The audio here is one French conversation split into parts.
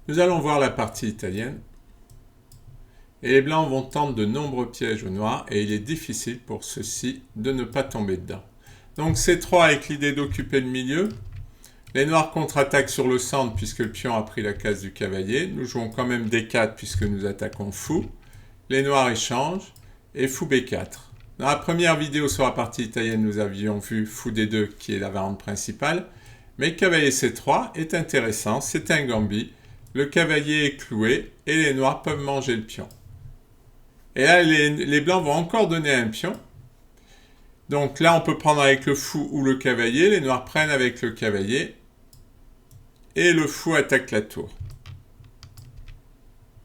Nous allons voir la partie italienne. Et les blancs vont tendre de nombreux pièges aux noirs et il est difficile pour ceux-ci de ne pas tomber dedans. Donc C3 avec l'idée d'occuper le milieu. Les noirs contre-attaquent sur le centre puisque le pion a pris la case du cavalier. Nous jouons quand même D4 puisque nous attaquons fou. Les noirs échangent et fou B4. Dans la première vidéo sur la partie italienne, nous avions vu fou D2 qui est la variante principale. Mais cavalier C3 est intéressant, c'est un gambit. Le cavalier est cloué et les noirs peuvent manger le pion. Et là, les blancs vont encore donner un pion. Donc là, on peut prendre avec le fou ou le cavalier. Les noirs prennent avec le cavalier. Et le fou attaque la tour.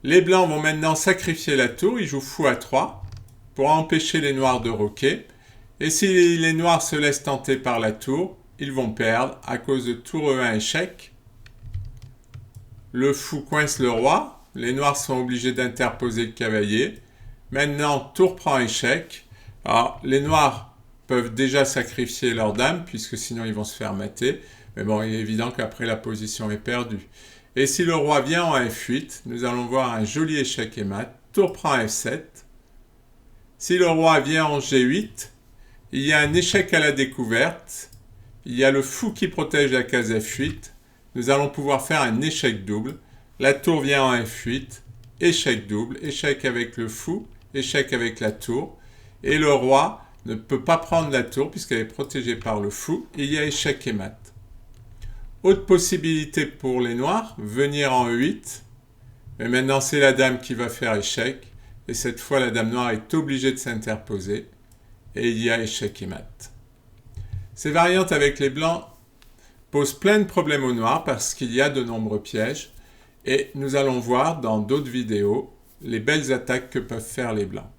Les blancs vont maintenant sacrifier la tour. Ils jouent fou à 3 pour empêcher les noirs de roquer. Et si les noirs se laissent tenter par la tour, ils vont perdre à cause de tour E1 échec. Le fou coince le roi. Les noirs sont obligés d'interposer le cavalier. Maintenant, tour prend échec. Alors, les noirs peuvent déjà sacrifier leur dame, puisque sinon ils vont se faire mater. Mais bon, il est évident qu'après la position est perdue. Et si le roi vient en F8, nous allons voir un joli échec et mat. Tour prend F7. Si le roi vient en G8, il y a un échec à la découverte. Il y a le fou qui protège la case F8. Nous allons pouvoir faire un échec double. La tour vient en F8. Échec double. Échec avec le fou. Échec avec la tour. Et le roi ne peut pas prendre la tour puisqu'elle est protégée par le fou. Et il y a échec et mat. Autre possibilité pour les noirs, venir en E8. Mais maintenant, c'est la dame qui va faire échec. Et cette fois, la dame noire est obligée de s'interposer. Et il y a échec et mat. Ces variantes avec les blancs posent plein de problèmes aux noirs parce qu'il y a de nombreux pièges. Et nous allons voir dans d'autres vidéos les belles attaques que peuvent faire les blancs.